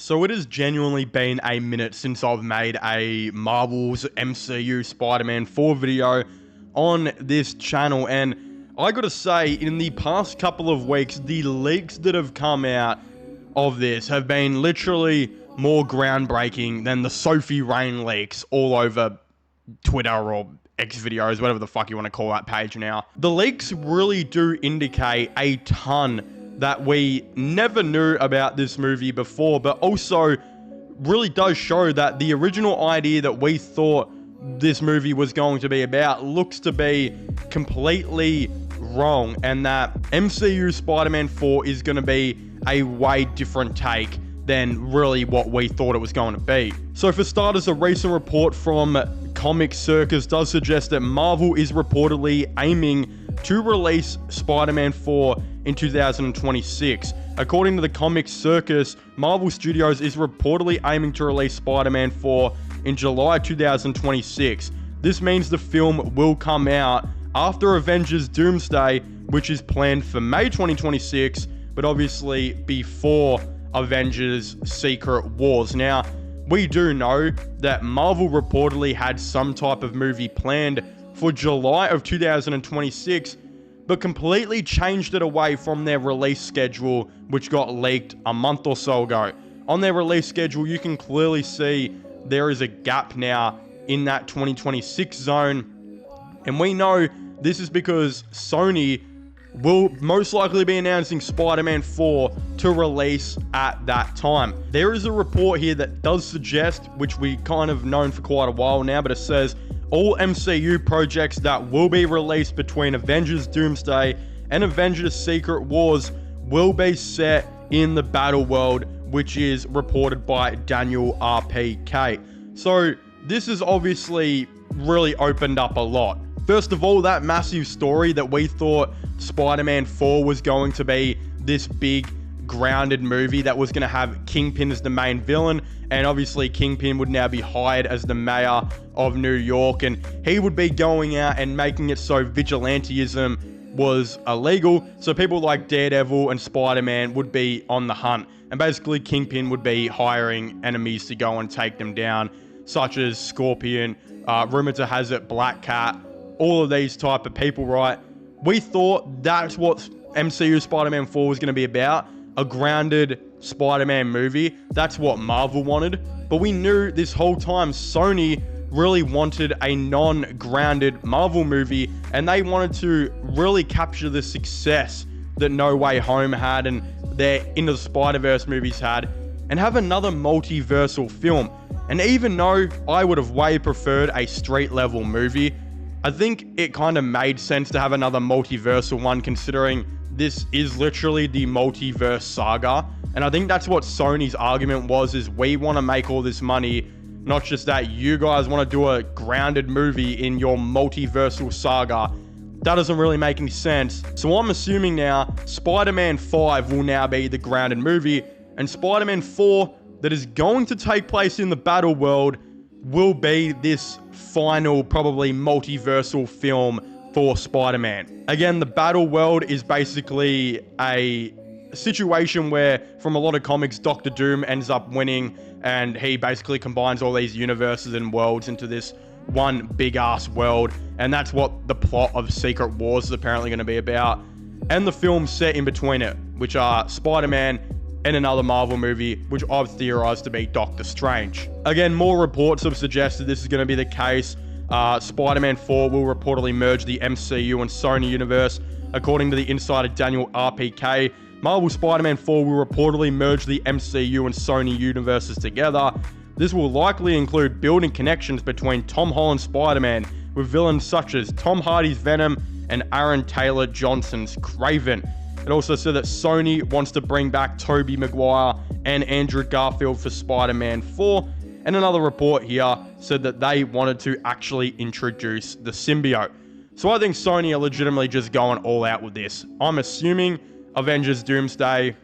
So it has genuinely been a minute since I've made a Marvel's MCU Spider-Man 4 video on this channel, and I gotta say, in the past couple of weeks, the leaks that have come out of this have been literally more groundbreaking than the Sophie Rain leaks all over Twitter or X videos, whatever the fuck you want to call that page now. The leaks really do indicate a ton that we never knew about this movie before, but also really does show that the original idea that we thought this movie was going to be about looks to be completely wrong, and that MCU Spider-Man 4 is going to be a way different take than really what we thought it was going to be. So for starters, a recent report from Comic Circus does suggest that Marvel is reportedly aiming to release Spider-Man 4 in 2026. According to the Comic Circus, Marvel Studios is reportedly aiming to release Spider-Man 4 in July 2026. This means the film will come out after Avengers Doomsday, which is planned for May 2026, but obviously before Avengers Secret Wars. Now, we do know that Marvel reportedly had some type of movie planned for July of 2026, but completely changed it away from their release schedule, which got leaked a month or so ago. On their release schedule, you can clearly see there is a gap now in that 2026 zone, and we know this is because Sony will most likely be announcing Spider-Man 4 to release at that time. There is a report here that does suggest, which we kind of known for quite a while now, but it says all MCU projects that will be released between Avengers Doomsday and Avengers Secret Wars will be set in the Battle World, which is reported by Daniel RPK. So this has obviously really opened up a lot. First of all, that massive story that we thought Spider-Man 4 was going to be this big grounded movie that was going to have Kingpin as the main villain, and obviously Kingpin would now be hired as the mayor of New York, and he would be going out and making it so vigilantism was illegal, so people like Daredevil and Spider-Man would be on the hunt, and basically Kingpin would be hiring enemies to go and take them down, such as Scorpion, rumor to has it Black Cat, all of these type of people, right? We thought that's what MCU Spider-Man 4 was going to be about, a grounded Spider-Man movie. That's what Marvel wanted. But we knew this whole time Sony really wanted a non-grounded Marvel movie, and they wanted to really capture the success that No Way Home had and their Into the Spider-Verse movies had, and have another multiversal film. And even though I would have way preferred a street-level movie, I think it kind of made sense to have another multiversal one, considering this is literally the multiverse saga. And I think that's what Sony's argument was, is we want to make all this money, not just that you guys want to do a grounded movie in your multiversal saga. That doesn't really make any sense. So I'm assuming now Spider-Man 5 will now be the grounded movie, and Spider-Man 4, that is going to take place in the Battle World, will be this final, probably multiversal film for Spider-Man. Again, the Battle World is basically a situation where, from a lot of comics, Doctor Doom ends up winning, and he basically combines all these universes and worlds into this one big-ass world, and that's what the plot of Secret Wars is apparently going to be about. And the films set in between it, which are Spider-Man and another Marvel movie, which I've theorized to be Doctor Strange. Again, more reports have suggested this is going to be the case. Spider-Man 4 will reportedly merge the MCU and Sony universe. According to the insider Daniel RPK, Marvel Spider-Man 4 will reportedly merge the MCU and Sony universes together. This will likely include building connections between Tom Holland's Spider-Man with villains such as Tom Hardy's Venom and Aaron Taylor Johnson's Kraven. It also said that Sony wants to bring back Tobey Maguire and Andrew Garfield for Spider-Man 4. And another report here said that they wanted to actually introduce the symbiote. So I think Sony are legitimately just going all out with this. I'm assuming Avengers Doomsday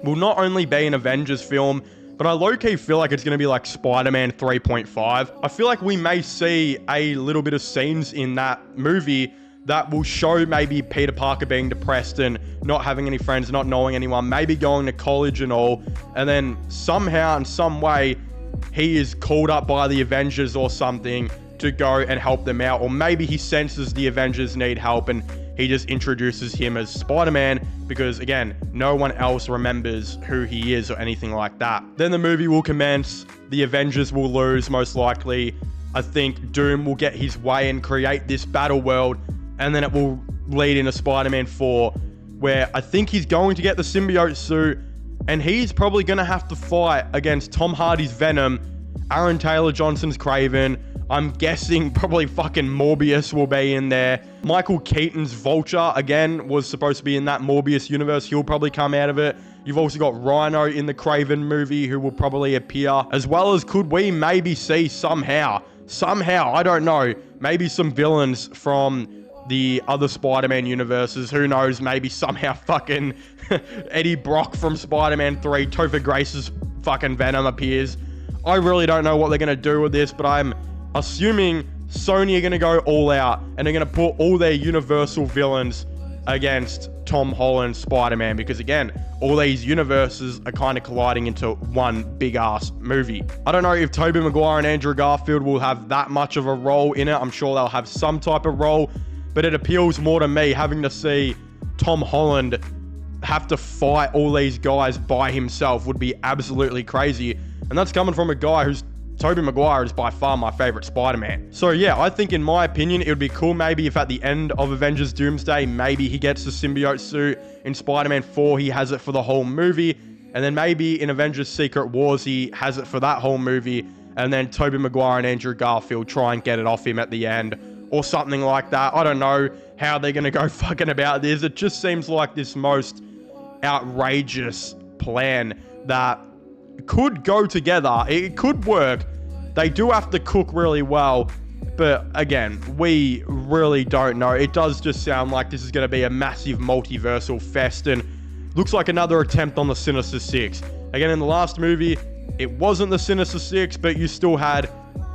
will not only be an Avengers film, but I low-key feel like it's going to be like Spider-Man 3.5. I feel like we may see a little bit of scenes in that movie that will show maybe Peter Parker being depressed and not having any friends, not knowing anyone, maybe going to college and all. And then somehow, in some way, he is called up by the Avengers or something to go and help them out. Or maybe he senses the Avengers need help and he just introduces him as Spider-Man because, again, no one else remembers who he is or anything like that. Then the movie will commence. The Avengers will lose, most likely. I think Doom will get his way and create this battle world. And then it will lead into Spider-Man 4, where I think he's going to get the symbiote suit. And he's probably going to have to fight against Tom Hardy's Venom, Aaron Taylor Johnson's Kraven. I'm guessing probably fucking Morbius will be in there. Michael Keaton's Vulture, again, was supposed to be in that Morbius universe. He'll probably come out of it. You've also got Rhino in the Kraven movie who will probably appear. As well as could we maybe see somehow, I don't know, maybe some villains from the other Spider-Man universes. Who knows, maybe somehow fucking Eddie Brock from Spider-Man 3, Topher Grace's fucking Venom appears. I really don't know what they're going to do with this, but I'm assuming Sony are going to go all out and they're going to put all their Universal villains against Tom Holland's Spider-Man, because again, all these universes are kind of colliding into one big ass movie. I don't know if Tobey Maguire and Andrew Garfield will have that much of a role in it. I'm sure they'll have some type of role, but it appeals more to me having to see Tom Holland have to fight all these guys by himself would be absolutely crazy. And that's coming from a guy who's Tobey Maguire is by far my favorite Spider-Man. So yeah, I think in my opinion, it would be cool maybe if at the end of Avengers Doomsday, maybe he gets the symbiote suit. In Spider-Man 4, he has it for the whole movie. And then maybe in Avengers Secret Wars, he has it for that whole movie. And then Tobey Maguire and Andrew Garfield try and get it off him at the end. Or something like that. I don't know how they're going to go fucking about this. It just seems like this most outrageous plan that could go together. It could work. They do have to cook really well, but again, we really don't know. It does just sound like this is going to be a massive multiversal fest, and looks like another attempt on the Sinister Six. Again, in the last movie, it wasn't the Sinister Six, but you still had,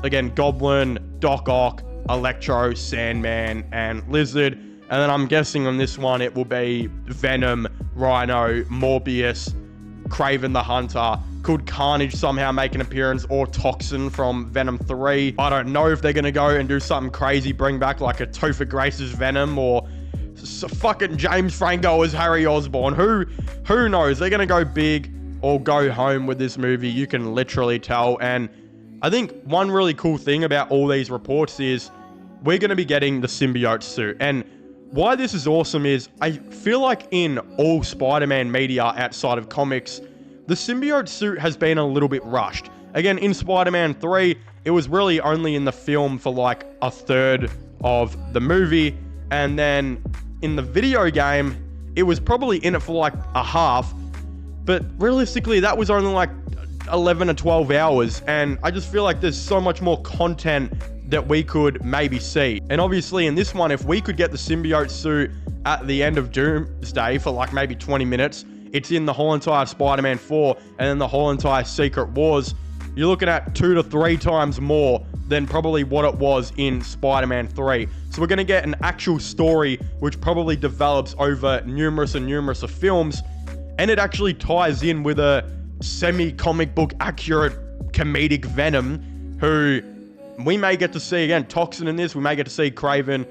again, Goblin, Doc Ock, Electro, Sandman, and Lizard. And then I'm guessing on this one, it will be Venom, Rhino, Morbius, Kraven the Hunter. Could Carnage somehow make an appearance, or Toxin from Venom 3? I don't know if they're going to go and do something crazy, bring back like a Topher Grace's Venom, or fucking James Franco as Harry Osborn. Who knows? They're going to go big or go home with this movie. You can literally tell. And I think one really cool thing about all these reports is we're going to be getting the symbiote suit. And why this is awesome is I feel like in all Spider-Man media outside of comics, the symbiote suit has been a little bit rushed. Again, in Spider-Man 3, it was really only in the film for like a third of the movie. And then in the video game, it was probably in it for like a half. But realistically, that was only like 11 or 12 hours. And I just feel like there's so much more content that we could maybe see. And obviously in this one, if we could get the symbiote suit at the end of Doomsday for like maybe 20 minutes, it's in the whole entire Spider-Man 4 and then the whole entire Secret Wars, you're looking at 2 to 3 times more than probably what it was in Spider-Man 3. So we're going to get an actual story which probably develops over numerous of films, and it actually ties in with a semi-comic book accurate comedic Venom, who we may get to see, again, Toxin in this, we may get to see Kraven,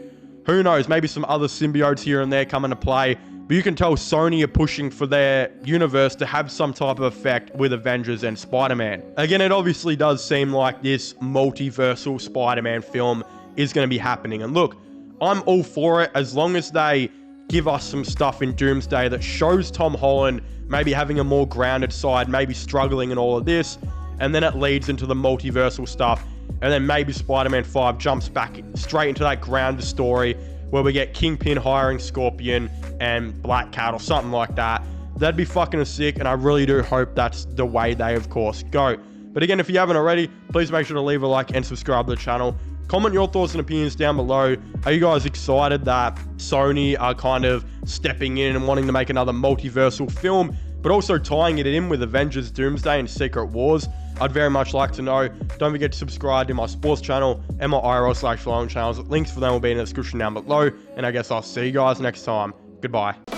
who knows, maybe some other symbiotes here and there come into play. But you can tell Sony are pushing for their universe to have some type of effect with Avengers and Spider-Man. Again, it obviously does seem like this multiversal Spider-Man film is going to be happening. And look, I'm all for it as long as they give us some stuff in Doomsday that shows Tom Holland maybe having a more grounded side, maybe struggling in all of this, and then it leads into the multiversal stuff. And then maybe Spider-Man 5 jumps back straight into that grounded story where we get Kingpin hiring Scorpion and Black Cat or something like that. That'd be fucking sick, and I really do hope that's the way they, of course, go. But again, if you haven't already, please make sure to leave a like and subscribe to the channel. Comment your thoughts and opinions down below. Are you guys excited that Sony are kind of stepping in and wanting to make another multiversal film, but also tying it in with Avengers Doomsday and Secret Wars? I'd very much like to know. Don't forget to subscribe to my sports channel and my IRL/Flowing channels. Links for them will be in the description down below. And I guess I'll see you guys next time. Goodbye.